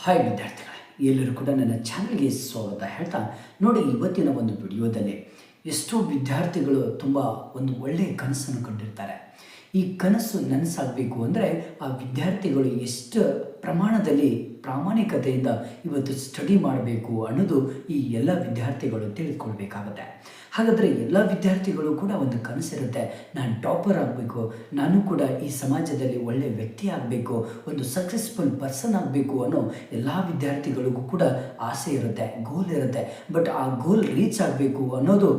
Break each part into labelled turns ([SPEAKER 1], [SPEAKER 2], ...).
[SPEAKER 1] Hi ವಿದ್ಯಾರ್ಥಿಗಳೇ, ಎಲ್ಲರೂ ಕೂಡ ನನ್ನ ಚಾನಲ್ಗೆ ಸ್ವಾಗತ ಹೇಳ್ತಾ ನೋಡಿ, ಇವತ್ತಿನ ಒಂದು ವಿಡಿಯೋದಲ್ಲಿ ಎಷ್ಟೋ ವಿದ್ಯಾರ್ಥಿಗಳು ತುಂಬ ಒಂದು ಒಳ್ಳೆಯ ಕನಸನ್ನು ಕಂಡಿರ್ತಾರೆ. ಈ ಕನಸು ನನಸಾಗಬೇಕು ಅಂದರೆ ಆ ವಿದ್ಯಾರ್ಥಿಗಳು ಎಷ್ಟು ಪ್ರಮಾಣದಲ್ಲಿ ಪ್ರಾಮಾಣಿಕತೆಯಿಂದ ಇವತ್ತು ಸ್ಟಡಿ ಮಾಡಬೇಕು ಅನ್ನೋದು ಈ ಎಲ್ಲ ವಿದ್ಯಾರ್ಥಿಗಳು ತಿಳಿದುಕೊಳ್ಬೇಕಾಗುತ್ತೆ. ಹಾಗಾದರೆ ಎಲ್ಲ ವಿದ್ಯಾರ್ಥಿಗಳು ಕೂಡ ಒಂದು ಕನಸಿರುತ್ತೆ, ನಾನು ಟಾಪರ್ ಆಗಬೇಕು, ನಾನು ಕೂಡ ಈ ಸಮಾಜದಲ್ಲಿ ಒಳ್ಳೆಯ ವ್ಯಕ್ತಿ ಆಗಬೇಕು, ಒಂದು ಸಕ್ಸಸ್ಫುಲ್ ಪರ್ಸನ್ ಆಗಬೇಕು ಅನ್ನೋ ಎಲ್ಲ ವಿದ್ಯಾರ್ಥಿಗಳಿಗೂ ಕೂಡ ಆಸೆ ಇರುತ್ತೆ, ಗೋಲ್ ಇರುತ್ತೆ. ಬಟ್ ಆ ಗೋಲ್ ರೀಚ್ ಆಗಬೇಕು ಅನ್ನೋದು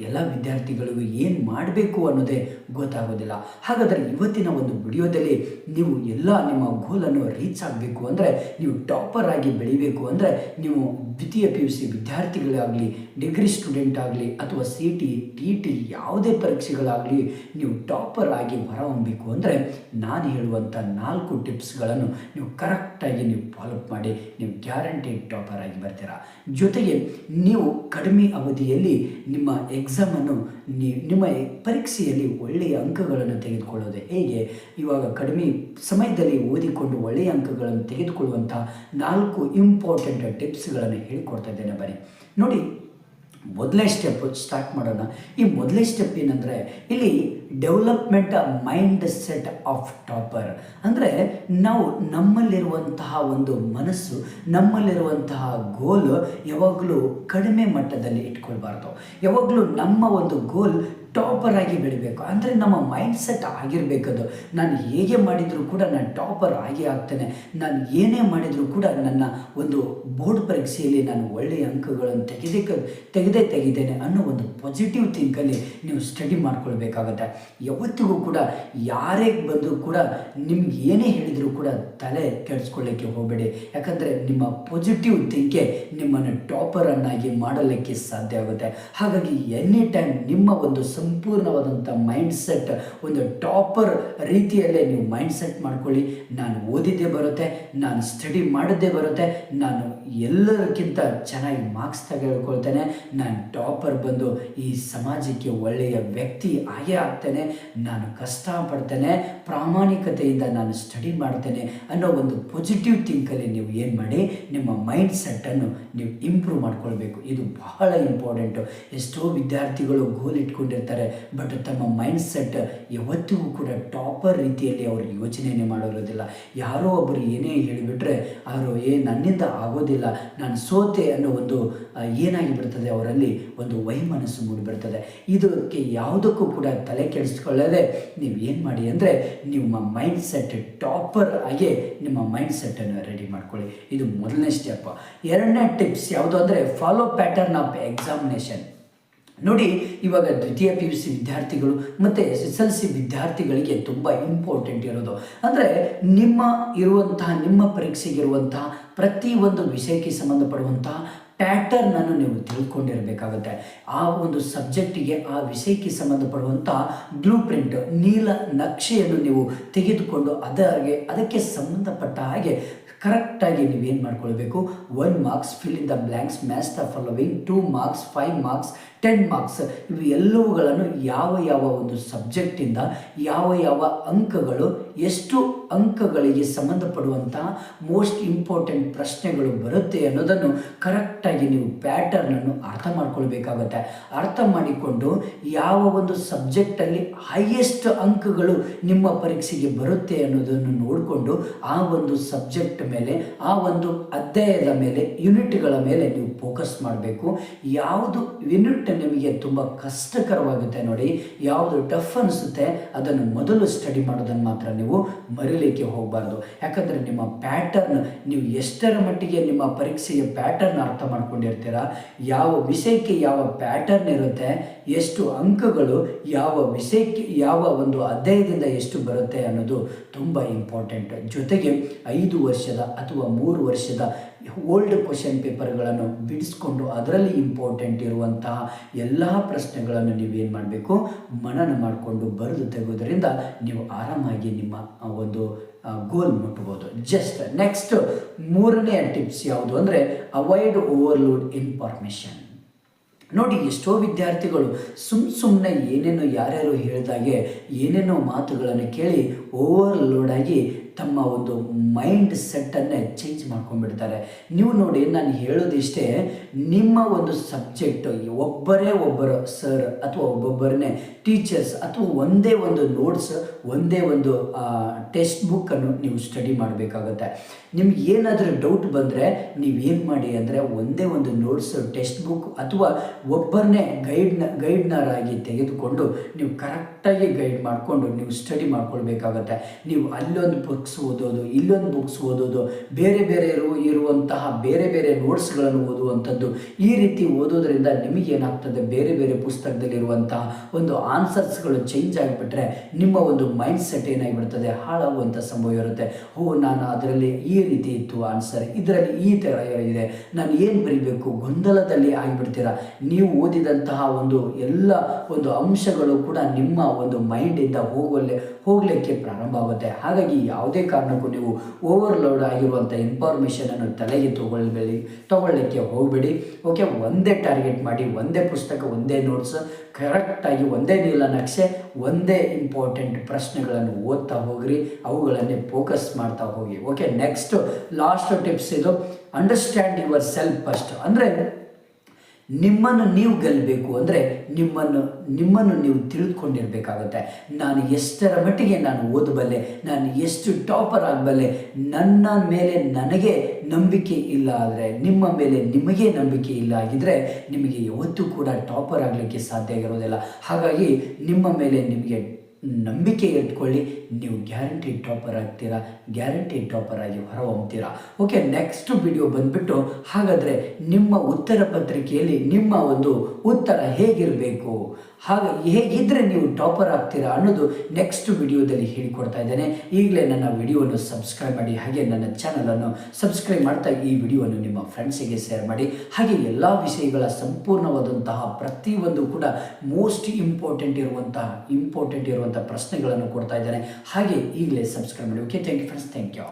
[SPEAKER 1] ಎಲ್ಲ ವಿದ್ಯಾರ್ಥಿಗಳಿಗೂ ಏನು ಮಾಡಬೇಕು ಅನ್ನೋದೇ ಗೊತ್ತಾಗೋದಿಲ್ಲ. ಹಾಗಾದರೆ ಇವತ್ತಿನ ಒಂದು ವಿಡಿಯೋದಲ್ಲಿ ನೀವು ಎಲ್ಲ ನಿಮ್ಮ ಗೋಲನ್ನು ರೀಚ್ ಆಗಬೇಕು ಅಂದರೆ, ನೀವು ಟಾಪರ್ ಆಗಿ ಬೆಳಿಬೇಕು ಅಂದರೆ, ನೀವು ದ್ವಿತೀಯ PUC ವಿದ್ಯಾರ್ಥಿಗಳಾಗಲಿ, ಡಿಗ್ರಿ ಸ್ಟೂಡೆಂಟ್ ಆಗಲಿ ಅಥವಾ CT TT ಯಾವುದೇ ಪರೀಕ್ಷೆಗಳಾಗಲಿ ನೀವು ಟಾಪರ್ ಆಗಿ ಹೊರಹೊಮ್ಮಬೇಕು ಅಂದರೆ ನಾನು ಹೇಳುವಂಥ 4 ಟಿಪ್ಸ್ಗಳನ್ನು ನೀವು ಕರೆಕ್ಟಾಗಿ ನೀವು ಫಾಲೋಅಪ್ ಮಾಡಿ ನೀವು ಗ್ಯಾರಂಟೆಡ್ ಟಾಪರ್ ಆಗಿ ಬರ್ತೀರಾ. ಜೊತೆಗೆ ನೀವು ಕಡಿಮೆ ಅವಧಿಯಲ್ಲಿ ನಿಮ್ಮ ಎಕ್ಸಾಮನ್ನು ನಿಮ್ಮ ಪರೀಕ್ಷೆಯಲ್ಲಿ ಒಳ್ಳೆಯ ಅಂಕಗಳನ್ನು ತೆಗೆದುಕೊಳ್ಳೋದು ಹೇಗೆ, ಇವಾಗ ಕಡಿಮೆ ಸಮಯದಲ್ಲಿ ಓದಿಕೊಂಡು ಒಳ್ಳೆಯ ಅಂಕಗಳನ್ನು ತೆಗೆದುಕೊಳ್ಳುವಂಥ 4 ಇಂಪಾರ್ಟೆಂಟ್ ಟಿಪ್ಸ್ಗಳನ್ನು ಹೇಳಿಕೊಡ್ತಾ ಇದ್ದೇನೆ. ಬನ್ನಿ ನೋಡಿ, ಮೊದಲನೇ ಸ್ಟೆಪ್ ಸ್ಟಾರ್ಟ್ ಮಾಡೋಣ. ಈ ಮೊದಲನೇ ಸ್ಟೆಪ್ ಏನಂದರೆ, ಇಲ್ಲಿ development mind set of topper ಅಂದರೆ ನಾವು ನಮ್ಮಲ್ಲಿರುವಂತಹ ಒಂದು ಮನಸ್ಸು, ನಮ್ಮಲ್ಲಿರುವಂತಹ ಗೋಲ್ ಯಾವಾಗಲೂ ಕಡಿಮೆ ಮಟ್ಟದಲ್ಲಿ ಇಟ್ಕೊಳ್ಬಾರ್ದು. ಯಾವಾಗಲೂ ನಮ್ಮ ಒಂದು ಗೋಲ್ ಟಾಪರ್ ಆಗಿ ಬೆಳಿಬೇಕು. ಅಂದರೆ ನಮ್ಮ ಮೈಂಡ್ ಸೆಟ್ ಆಗಿರಬೇಕದು. ನಾನು ಹೇಗೆ ಮಾಡಿದರೂ ಕೂಡ ನಾನು ಟಾಪರ್ ಆಗಿ ಆಗ್ತೇನೆ, ನಾನು ಏನೇ ಮಾಡಿದರೂ ಕೂಡ ನನ್ನ ಒಂದು ಬೋರ್ಡ್ ಪರೀಕ್ಷೆಯಲ್ಲಿ ನಾನು ಒಳ್ಳೆಯ ಅಂಕಗಳನ್ನು ತೆಗೆದೇನೆ ಅನ್ನೋ ಒಂದು ಪಾಸಿಟಿವ್ ಥಿಂಕಲ್ಲಿ ನೀವು ಸ್ಟಡಿ ಮಾಡ್ಕೊಳ್ಬೇಕಾಗತ್ತೆ. ಯಾವತ್ತಿಗೂ ಕೂಡ ಯಾರೇ ಬಂದರೂ ಕೂಡ ನಿಮ್ಗೆ ಏನೇ ಹೇಳಿದರೂ ಕೂಡ ತಲೆ ಕೆಡಿಸ್ಕೊಳ್ಳೋಕ್ಕೆ ಹೋಗಬೇಡಿ. ಯಾಕಂದರೆ ನಿಮ್ಮ ಪಾಸಿಟಿವ್ ಥಿಂಕೆ ನಿಮ್ಮನ್ನು ಟಾಪರನ್ನಾಗಿ ಮಾಡಲಿಕ್ಕೆ ಸಾಧ್ಯ ಆಗುತ್ತೆ. ಹಾಗಾಗಿ ಎನಿ ಟೈಮ್ ನಿಮ್ಮ ಒಂದು ಸಂಪೂರ್ಣವಾದಂಥ ಮೈಂಡ್ ಸೆಟ್ ಒಂದು ಟಾಪರ್ ರೀತಿಯಲ್ಲೇ ನೀವು ಮೈಂಡ್ ಸೆಟ್ ಮಾಡ್ಕೊಳ್ಳಿ. ನಾನು ಓದಿದ್ದೇ ಬರುತ್ತೆ, ನಾನು ಸ್ಟಡಿ ಮಾಡಿದ್ದೇ ಬರುತ್ತೆ, ನಾನು ಎಲ್ಲರಿಗಿಂತ ಚೆನ್ನಾಗಿ ಮಾರ್ಕ್ಸ್ ತೆಗೆದುಕೊಳ್ತೇನೆ, ನಾನು ಟಾಪರ್ ಬಂದು ಈ ಸಮಾಜಕ್ಕೆ ಒಳ್ಳೆಯ ವ್ಯಕ್ತಿ ಆಗೇ ಆಗ್ತೇನೆ, ನಾನು ಕಷ್ಟಪಡ್ತೇನೆ, ಪ್ರಾಮಾಣಿಕತೆಯಿಂದ ನಾನು ಸ್ಟಡಿ ಮಾಡ್ತೇನೆ ಅನ್ನೋ ಒಂದು ಪಾಸಿಟಿವ್ ಥಿಂಕಲ್ಲಿ ನೀವು ಏನು ಮಾಡಿ, ನಿಮ್ಮ ಮೈಂಡ್ ಸೆಟ್ಟನ್ನು ನೀವು ಇಂಪ್ರೂವ್ ಮಾಡ್ಕೊಳ್ಬೇಕು. ಇದು ಬಹಳ ಇಂಪಾರ್ಟೆಂಟು. ಎಷ್ಟೋ ವಿದ್ಯಾರ್ಥಿಗಳು ಗೋಲ್ ಇಟ್ಕೊಂಡಿರ್ತಾರೆ, ಬಟ್ ತಮ್ಮ ಮೈಂಡ್ ಸೆಟ್ ಯಾವತ್ತಿಗೂ ಕೂಡ ಟಾಪರ್ ರೀತಿಯಲ್ಲಿ ಅವರು ಯೋಚನೆಯೇ ಮಾಡಿರೋದಿಲ್ಲ. ಯಾರೋ ಒಬ್ಬರು ಏನೇ ಹೇಳಿಬಿಟ್ರೆ ಅವರು ನನ್ನಿಂದ ಆಗೋದಿಲ್ಲ, ನಾನು ಸೋತೆ ಅನ್ನೋ ಒಂದು ಏನಾಗಿಬಿಡ್ತದೆ, ಅವರಲ್ಲಿ ಒಂದು ವೈಮನಸ್ಸು ಮೂಡಿಬಿಡ್ತದೆ. ಇದಕ್ಕೆ ಯಾವುದಕ್ಕೂ ಕೂಡ ತಲೆ ಕೆಡಿಸ್ಕೊಳ್ಳದೆ ನೀವು ಏನು ಮಾಡಿ ಅಂದರೆ, ನಿಮ್ಮ ಮೈಂಡ್ ಸೆಟ್ ಟಾಪರ್ ಆಗಿ ನಿಮ್ಮ ಮೈಂಡ್ ಸೆಟ್ಟನ್ನು ರೆಡಿ ಮಾಡ್ಕೊಳ್ಳಿ. ಇದು ಮೊದಲನೇ ಸ್ಟೆಪ್. ಎರಡನೇ ಟಿಪ್ಸ್ ಯಾವುದು ಅಂದರೆ, ಫಾಲೋ ಪ್ಯಾಟರ್ನ್ ಆಫ್ ಎಕ್ಸಾಮಿನೇಷನ್. ನೋಡಿ, ಇವಾಗ ದ್ವಿತೀಯ PUC ವಿದ್ಯಾರ್ಥಿಗಳು ಮತ್ತು SSLC ವಿದ್ಯಾರ್ಥಿಗಳಿಗೆ ತುಂಬ ಇಂಪಾರ್ಟೆಂಟ್ ಇರೋದು ಅಂದರೆ, ನಿಮ್ಮ ಪರೀಕ್ಷೆಗಿರುವಂತಹ ಪ್ರತಿಯೊಂದು ವಿಷಯಕ್ಕೆ ಸಂಬಂಧಪಡುವಂತಹ ಪ್ಯಾಟರ್ನನ್ನು ನೀವು ತಿಳ್ಕೊಂಡಿರಬೇಕಾಗುತ್ತೆ. ಆ ಒಂದು ಸಬ್ಜೆಕ್ಟಿಗೆ, ಆ ವಿಷಯಕ್ಕೆ ಸಂಬಂಧಪಡುವಂಥ ಬ್ಲೂ ಪ್ರಿಂಟ್, ನೀಲ ನಕ್ಷೆಯನ್ನು ನೀವು ತೆಗೆದುಕೊಂಡು ಅದಕ್ಕೆ ಸಂಬಂಧಪಟ್ಟ ಹಾಗೆ ಕರೆಕ್ಟಾಗಿ ನೀವೇನು ಮಾಡ್ಕೊಳ್ಬೇಕು. 1 marks fill in the blanks, match the following, 2 marks, 5 marks, 10 marks, ಇವು ಎಲ್ಲವುಗಳನ್ನು ಯಾವ ಒಂದು ಸಬ್ಜೆಕ್ಟಿಂದ ಯಾವ ಅಂಕಗಳು, ಎಷ್ಟು ಅಂಕಗಳಿಗೆ ಸಂಬಂಧಪಡುವಂತಹ ಮೋಸ್ಟ್ ಇಂಪಾರ್ಟೆಂಟ್ ಪ್ರಶ್ನೆಗಳು ಬರುತ್ತೆ ಅನ್ನೋದನ್ನು ಕರೆಕ್ಟಾಗಿ ನೀವು ಪ್ಯಾಟರ್ನನ್ನು ಅರ್ಥ ಮಾಡ್ಕೊಳ್ಬೇಕಾಗತ್ತೆ. ಅರ್ಥ ಮಾಡಿಕೊಂಡು ಯಾವ ಒಂದು ಸಬ್ಜೆಕ್ಟಲ್ಲಿ ಹೈಯೆಸ್ಟ್ ಅಂಕಗಳು ನಿಮ್ಮ ಪರೀಕ್ಷೆಗೆ ಬರುತ್ತೆ ಅನ್ನೋದನ್ನು ನೋಡಿಕೊಂಡು ಆ ಒಂದು ಸಬ್ಜೆಕ್ಟ್ ಮೇಲೆ, ಆ ಒಂದು ಅಧ್ಯಾಯದ ಮೇಲೆ, ಯೂನಿಟ್ಗಳ ಮೇಲೆ ನೀವು ಫೋಕಸ್ ಮಾಡಬೇಕು. ಯಾವುದು ಯೂನಿಟ್ ನಿಮಗೆ ತುಂಬ ಕಷ್ಟಕರವಾಗುತ್ತೆ ನೋಡಿ, ಯಾವುದು ಟಫ್ ಅನಿಸುತ್ತೆ ಅದನ್ನು ಮೊದಲು ಸ್ಟಡಿ ಮಾಡೋದನ್ನು ಮಾತ್ರ ನೀವು ಮರೀಲಿಕ್ಕೆ ಹೋಗಬಾರ್ದು. ಯಾಕಂದರೆ ನಿಮ್ಮ ಪ್ಯಾಟರ್ನ್, ನೀವು ಎಷ್ಟರ ಮಟ್ಟಿಗೆ ನಿಮ್ಮ ಪರೀಕ್ಷೆಯ ಪ್ಯಾಟರ್ನ್ ಅರ್ಥ ಮಾಡ್ಕೊಂಡಿರ್ತೀರ, ಯಾವ ವಿಷಯಕ್ಕೆ ಯಾವ ಪ್ಯಾಟರ್ನ್ ಇರುತ್ತೆ, ಎಷ್ಟು ಅಂಕಗಳು ಯಾವ ವಿಷಯಕ್ಕೆ, ಯಾವ ಒಂದು ಅಧ್ಯಾಯದಿಂದ ಎಷ್ಟು ಬರುತ್ತೆ ಅನ್ನೋದು ತುಂಬ ಇಂಪಾರ್ಟೆಂಟ್. ಜೊತೆಗೆ 5 ವರ್ಷದ ಅಥವಾ 3 ವರ್ಷದ ಓಲ್ಡ್ ಕ್ವಶನ್ ಪೇಪರ್ಗಳನ್ನು ಬಿಡಿಸ್ಕೊಂಡು ಅದರಲ್ಲಿ ಇಂಪಾರ್ಟೆಂಟ್ ಇರುವಂತಹ ಎಲ್ಲ ಪ್ರಶ್ನೆಗಳನ್ನು ನೀವೇನು ಮಾಡಬೇಕು, ಮನನ ಮಾಡಿಕೊಂಡು ಬರೆದು ತೆಗೆಯೋದರಿಂದ ನೀವು ಆರಾಮಾಗಿ ನಿಮ್ಮ ಒಂದು ಗೋಲ್ ಮುಟ್ಬೋದು. ಜಸ್ಟ್ ನೆಕ್ಸ್ಟ್ 3ನೇ ಟಿಪ್ಸ್ ಯಾವುದು ಅಂದರೆ, ಅವಾಯ್ಡ್ ಓವರ್ಲೋಡ್ ಇನ್ಫಾರ್ಮೇಷನ್. ನೋಡಿ, ಎಷ್ಟೋ ವಿದ್ಯಾರ್ಥಿಗಳು ಸುಮ್ಮನೆ ಏನೇನೋ ಯಾರ್ಯಾರೋ ಹೇಳಿದಾಗೆ ಏನೇನೋ ಮಾತುಗಳನ್ನು ಕೇಳಿ ಓವರ್ಲೋಡ್ ಆಗಿ ತಮ್ಮ ಒಂದು ಮೈಂಡ್ ಸೆಟ್ಟನ್ನೇ ಚೇಂಜ್ ಮಾಡ್ಕೊಂಡ್ಬಿಡ್ತಾರೆ. ನೀವು ನೋಡಿ, ನಾನು ಹೇಳೋದಿಷ್ಟೇ, ನಿಮ್ಮ ಒಂದು ಸಬ್ಜೆಕ್ಟ್ ಒಬ್ಬರು ಸರ್ ಅಥವಾ ಒಬ್ಬೊಬ್ಬರನ್ನೇ ಟೀಚರ್ಸ್ ಅಥವಾ ಒಂದೇ ಒಂದು ನೋಟ್ಸ್, ಒಂದೇ ಒಂದು ಟೆಕ್ಸ್ಟ್ ಬುಕ್ಕನ್ನು ನೀವು ಸ್ಟಡಿ ಮಾಡಬೇಕಾಗುತ್ತೆ. ನಿಮ್ಗೆ ಏನಾದರೂ ಡೌಟ್ ಬಂದರೆ ನೀವೇನು ಮಾಡಿ ಅಂದರೆ, ಒಂದೇ ಒಂದು ನೋಟ್ಸ್, ಟೆಕ್ಸ್ಟ್ ಬುಕ್ ಅಥವಾ ಒಬ್ಬರನ್ನೇ ಗೈಡ್ನರಾಗಿ ತೆಗೆದುಕೊಂಡು ನೀವು ಕರೆಕ್ಟಾಗಿ ಗೈಡ್ ಮಾಡಿಕೊಂಡು ನೀವು ಸ್ಟಡಿ ಮಾಡ್ಕೊಳ್ಬೇಕಾಗತ್ತೆ. ನೀವು ಅಲ್ಲೊಂದು ಬುಕ್ಸ್ ಓದೋದು, ಇಲ್ಲೊಂದು ಬುಕ್ಸ್ ಓದೋದು, ಬೇರೆ ಬೇರೆ ಇರುವಂತಹ ಬೇರೆ ಬೇರೆ ನೋಟ್ಸ್ಗಳನ್ನು ಓದುವಂಥದ್ದು, ಈ ರೀತಿ ಓದೋದ್ರಿಂದ ನಿಮಗೇನಾಗ್ತದೆ, ಬೇರೆ ಬೇರೆ ಪುಸ್ತಕದಲ್ಲಿರುವಂತಹ ಒಂದು ಆನ್ಸರ್ಸ್ಗಳು ಚೇಂಜ್ ಆಗಿಬಿಟ್ರೆ ನಿಮ್ಮ ಒಂದು ಮೈಂಡ್ ಸೆಟ್ ಏನಾಗಿಬಿಡ್ತದೆ, ಹಾಳಾಗುವಂಥ ಸಂಭವ ಇರುತ್ತೆ. ನಾನು ಅದರಲ್ಲಿ ಈ ರೀತಿ ಇತ್ತು ಆನ್ಸರ್, ಇದರಲ್ಲಿ ಈ ಥರ ಇದೆ, ನಾನು ಏನು ಬರೀಬೇಕು, ಗೊಂದಲದಲ್ಲಿ ಆಗಿಬಿಡ್ತೀರ. ನೀವು ಓದಿದಂತಹ ಒಂದು ಎಲ್ಲ ಒಂದು ಅಂಶಗಳು ಕೂಡ ನಿಮ್ಮ ಒಂದು ಮೈಂಡಿಂದ ಹೋಗಲಿಕ್ಕೆ ಪ್ರಾರಂಭ ಆಗುತ್ತೆ. ಹಾಗಾಗಿ ಯಾವುದೇ ಕಾರಣಕ್ಕೂ ನೀವು ಓವರ್ಲೋಡ್ ಆಗಿರುವಂಥ ಇನ್ಫಾರ್ಮೇಷನನ್ನು ತಲೆಗೆ ತಗೊಳ್ಳಿಕ್ಕೆ ಹೋಗಬೇಡಿ. ಓಕೆ, ಒಂದೇ ಟಾರ್ಗೆಟ್ ಮಾಡಿ, ಒಂದೇ ಪುಸ್ತಕ, ಒಂದೇ ನೋಟ್ಸ್, ಕರೆಕ್ಟಾಗಿ ಒಂದೇ ನೀಲನಕ್ಷೆ, ಒಂದೇ ಇಂಪಾರ್ಟೆಂಟ್ ಪ್ರಶ್ನೆಗಳನ್ನು ಓದ್ತಾ ಹೋಗ್ರಿ, ಅವುಗಳನ್ನೇ ಫೋಕಸ್ ಮಾಡ್ತಾ ಹೋಗಿ. ಓಕೆ, ನೆಕ್ಸ್ಟ್ ಲಾಸ್ಟ್ ಟಿಪ್ಸ್ ಇದು, ಅಂಡರ್ಸ್ಟ್ಯಾಂಡ್ ಯುವರ್ ಸೆಲ್ಫ್ ಫಸ್ಟ್. ಅಂದರೆ ನಿಮ್ಮನ್ನು ನೀವು ಗೆಲ್ಲಬೇಕು ಅಂದರೆ ನಿಮ್ಮನ್ನು ನೀವು ತಿಳಿದುಕೊಂಡಿರಬೇಕಾಗುತ್ತೆ. ನಾನು ಎಷ್ಟರ ಮಟ್ಟಿಗೆ ನಾನು ಓದಬಲ್ಲೆ, ನಾನು ಎಷ್ಟು ಟಾಪರ್ ಆಗಬಲ್ಲೆ, ನನ್ನ ಮೇಲೆ ನನಗೆ ನಂಬಿಕೆ ಇಲ್ಲ ಆದರೆ, ನಿಮ್ಮ ಮೇಲೆ ನಿಮಗೆ ನಂಬಿಕೆ ಇಲ್ಲ ಆಗಿದ್ದರೆ ನಿಮಗೆ ಯಾವತ್ತೂ ಕೂಡ ಟಾಪರ್ ಆಗಲಿಕ್ಕೆ ಸಾಧ್ಯ ಆಗಿರೋದಿಲ್ಲ. ಹಾಗಾಗಿ ನಿಮ್ಮ ಮೇಲೆ ನಿಮಗೆ ನಂಬಿಕೆ ಇಟ್ಕೊಳ್ಳಿ, ನೀವು ಗ್ಯಾರಂಟಿ ಟಾಪರ್ ಆಗ್ತೀರಾ, ಗ್ಯಾರಂಟಿ ಟಾಪರ್ ಆಗಿ ಹೊರಹೊಮ್ತೀರಾ. ಓಕೆ, ನೆಕ್ಸ್ಟ್ ವಿಡಿಯೋ ಬಂದುಬಿಟ್ಟು, ಹಾಗಾದರೆ ನಿಮ್ಮ ಉತ್ತರ ಪತ್ರಿಕೆಯಲ್ಲಿ ನಿಮ್ಮ ಒಂದು ಉತ್ತರ ಹೇಗಿರಬೇಕು, ಹೇಗಿದ್ದರೆ ನೀವು ಟಾಪರ್ ಆಗ್ತೀರಾ ಅನ್ನೋದು ನೆಕ್ಸ್ಟ್ ವಿಡಿಯೋದಲ್ಲಿ ಹೇಳಿಕೊಡ್ತಾ ಇದ್ದೇನೆ. ಈಗಲೇ ನನ್ನ ವಿಡಿಯೋವನ್ನು ಸಬ್ಸ್ಕ್ರೈಬ್ ಮಾಡಿ, ಹಾಗೆ ನನ್ನ ಚಾನಲನ್ನು ಸಬ್ಸ್ಕ್ರೈಬ್ ಮಾಡ್ತಾ ಈ ವಿಡಿಯೋವನ್ನು ನಿಮ್ಮ ಫ್ರೆಂಡ್ಸಿಗೆ ಶೇರ್ ಮಾಡಿ. ಹಾಗೆ ಎಲ್ಲ ವಿಷಯಗಳ ಸಂಪೂರ್ಣವಾದಂತಹ ಪ್ರತಿಯೊಂದು ಕೂಡ ಮೋಸ್ಟ್ ಇಂಪಾರ್ಟೆಂಟ್ ಇರುವಂಥ ಪ್ರಶ್ನೆಗಳನ್ನು ಕೊಡ್ತಾ ಇದ್ದೇನೆ. ಹಾಗೆ ಈಗಲೇ ಸಬ್ಸ್ಕ್ರೈಬ್ ಮಾಡಿ. Okay, thank you friends, thank you.